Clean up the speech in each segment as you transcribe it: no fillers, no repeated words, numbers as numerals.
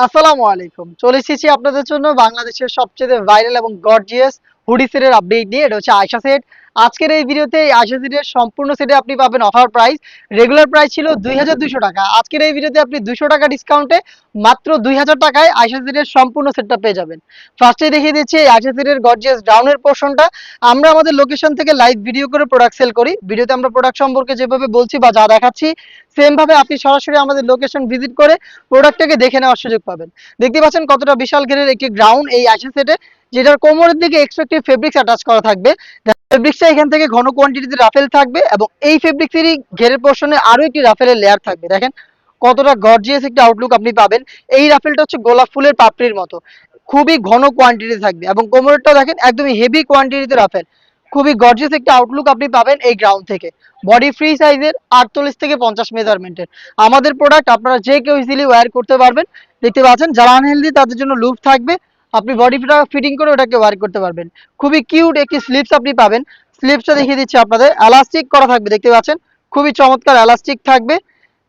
আসসালামু আলাইকুম। চলে এসেছি আপনাদের জন্য বাংলাদেশের সবচেয়ে ভাইরাল এবং গর্জিয়াস হুডি সেটের আপডেট নিয়ে। এটা হচ্ছে আয়শা সেট। আজকের এই ভিডিওতে এই আয়শা সেটের সম্পূর্ণ সেটে আপনি পাবেন অফার প্রাইস। রেগুলার প্রাইস ছিল ২,২০০ টাকা। আজকের এই ভিডিওতে আপনি ২০০ টাকা ডিসকাউন্টে মাত্র ২,০০০ টাকায় আয়শা সেটের সম্পূর্ণ সেটটা পেয়ে যাবেন। ফার্স্টেই দেখিয়ে দিচ্ছি এই আয়শা সেটের গর্জিয়াস ডাউনের পোর্শনটা। আমরা আমাদের লোকেশন থেকে লাইভ ভিডিও করে প্রোডাক্ট সেল করি। ভিডিওতে আমরা প্রোডাক্ট সম্পর্কে যেভাবে বলছি বা যা দেখাচ্ছি সেম ভাবে আপনি সরাসরি আমাদের লোকেশন ভিজিট করে প্রোডাক্টটাকে দেখে নেওয়ার সুযোগ পাবেন। দেখতে পাচ্ছেন কতটা বিশাল ঘেরের একটি গ্রাউন্ড এই আয়শা সেটে, যেটার কোমরের দিকে এক্সট্রাকটিভ ফেব্রিক্স অ্যাটাচ করা থাকবে। ফেব্রিক্সটা এখান থেকে ঘন কোয়ান্টিটিতে রাফেল থাকবে এবং এই ফেব্রিক্সেরই ঘেরের পোর্শনে আরো একটি রাফেলের লেয়ার থাকবে। দেখেন কতটা গর্জিয়াস একটা আউটলুক আপনি পাবেন। এই রাফেলটা হচ্ছে গোলাপ ফুলের পাপড়ির মতো, খুবই ঘন কোয়ান্টিটি থাকবে এবং কোমরেরটাও দেখেন একদমই হেভি কোয়ান্টিটিতে রাফেল। খুবই গর্জিয়াস একটা আউটলুক আপনি পাবেন এই গ্রাউন্ড থেকে। বডি ফ্রি সাইজের 48 থেকে 50 মেজারমেন্টের আমাদের প্রোডাক্ট আপনারা যে কেউ ইজিলি ওয়্যার করতে পারবেন। দেখতে পাচ্ছেন যারা আনহেলদি তাদের জন্য লুপ থাকবে, আপনি বডি ফিটিং করে ওটাকে ওয়্যার করতে পারবেন। খুবই কিউট একটি স্লিপস আপনি পাবেন। স্লিপসটা দেখিয়ে দিচ্ছি আপনাদের, এলাস্টিক করা থাকবে। দেখতে পাচ্ছেন খুবই চমৎকার এলাস্টিক থাকবে।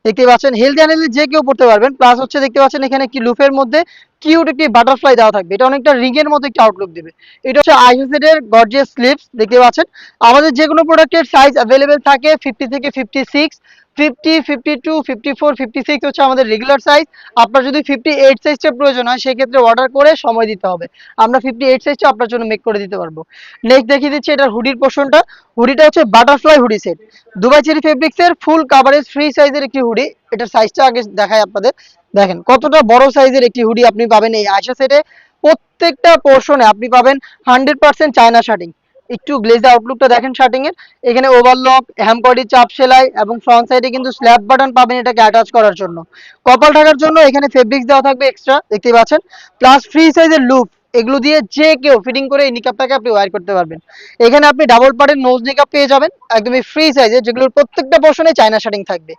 দেখতে পাচ্ছেন হেলদি আনহেলদি যে কেউ পড়তে পারবেন। প্লাস হচ্ছে দেখতে পাচ্ছেন এখানে একটি লুপের মধ্যে কিউট একটি বাটারফ্লাই দেওয়া থাকবে। এটা অনেকটা রিং এর মতো একটি আউটলুক দেবে। এটা হচ্ছে আইএসএড এর গর্জিয়াস স্লিপস। দেখতে পাচ্ছেন আমাদের যে কোনো প্রোডাক্টের সাইজ অ্যাভেলেবেল থাকে 50 থেকে 56, 50, 52, 54, 56 হচ্ছে আমাদের রেগুলার সাইজ। আপনার যদি 58 সাইজটা প্রয়োজন হয় সেক্ষেত্রে অর্ডার করে সময় দিতে হবে। আমরা 58 সাইজটা আপনার জন্য মেক করে দিতে পারবো। নেক্সট দেখিয়ে দিচ্ছি এটার হুডির পোর্শনটা। হুডিটা হচ্ছে butterfly hoodie set, Dubai cherry ফেব্রিক্সের ফুল কাভারেজ ফ্রি সাইজের একটি হুডি। এটার সাইজটা আগে দেখাই আপনাদের। দেখেন কতটা বড় সাইজের একটি হুডি আপনি পাবেন এই আয়শা সেটে। প্রত্যেকটা পোর্শনে আপনি পাবেন 100% চায়না শার্টিং। একটু গ্লেজ আউটলুকটা দেখেন শার্টিং এর। এখানে ওভারলক, হ্যামকডি চাপ সেলাই এবং ফ্রন্ট সাইডে কিন্তু স্ল্যাব বাটন পাবেন এটাকে অ্যাটাচ করার জন্য। কপাল ঢাকার জন্য এখানে ফেব্রিক্স দেওয়া থাকবে এক্সট্রা, দেখতে পাচ্ছেন। প্লাস ফ্রি সাইজের লুপ, এগুলো দিয়ে যে কেউ ফিটিং করে এই নিকাপটাকে আপনি ওয়্যার করতে পারবেন। এখানে আপনি ডাবল পার্টের নোজ নিকাপ পেয়ে যাবেন একদমই ফ্রি সাইজে, যেগুলোর প্রত্যেকটা পোর্শনে চায়না শার্টিং থাকবে।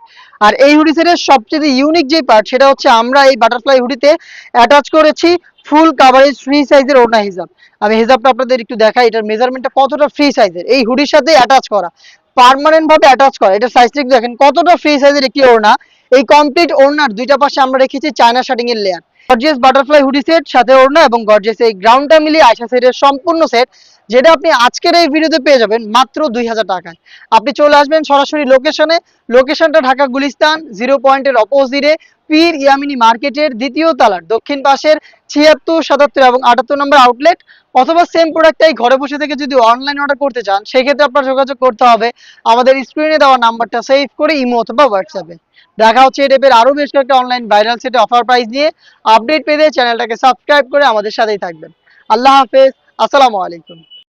আর এই হুডি সেটের সবচেয়ে ইউনিক যে পার্ট সেটা হচ্ছে আমরা এই বাটারফ্লাই হুডিতে অ্যাটাচ করেছি ফুল কাভারেজ ফ্রি সাইজের ওড়না হিজাব। আমি হিজাবটা আপনাদের একটু দেখাই, এটার মেজারমেন্টটা কতটা ফ্রি সাইজের, এই হুডির সাথে অ্যাটাচ করা, পার্মানেন্ট ভাবে অ্যাটাচ করা। এটার সাইজটা একটু দেখেন কতটা ফ্রি সাইজের একটি ওড়না। এই কমপ্লিট ওড়নার দুইটা পাশে আমরা রেখেছি চায়না শার্টিং এর layer. Gorgeous butterfly hoodie set সাথে ওড়না এবং গর্জিয়াস এই গ্রাউন্ডটা মিলিয়ে আয়শা সেটের সম্পূর্ণ সেট, যেটা আপনি আজকের এই ভিডিওতে পেয়ে যাবেন মাত্র ২,০০০ টাকায়। আপনি চলে আসবেন সরাসরি লোকেশনে। লোকেশনটা ঢাকা গুলিস্তান 0 পয়েন্টের অপোজিটে পীর ইয়ামিনী মার্কেটের দ্বিতীয় তলার দক্ষিণ পাশের ৭৬, ৭৭ এবং ৭৮ নম্বর আউটলেট। অথবা সেম প্রোডাক্টটাই ঘরে বসে থেকে যদি অনলাইন অর্ডার করতে চান সেক্ষেত্রে আপনার যোগাযোগ করতে হবে আমাদের স্ক্রিনে দেওয়া নাম্বারটা সেভ করে ইমো অথবা হোয়াটসঅ্যাপে। দেখা হচ্ছে এই টাইপের আরো বেশ কয়েকটা অনলাইন ভাইরাল সেটে অফার প্রাইস নিয়ে। আপডেট পেতে চ্যানেলটাকে সাবস্ক্রাইব করে আমাদের সাথেই থাকবেন। আল্লাহ হাফেজ, আসসালামু আলাইকুম।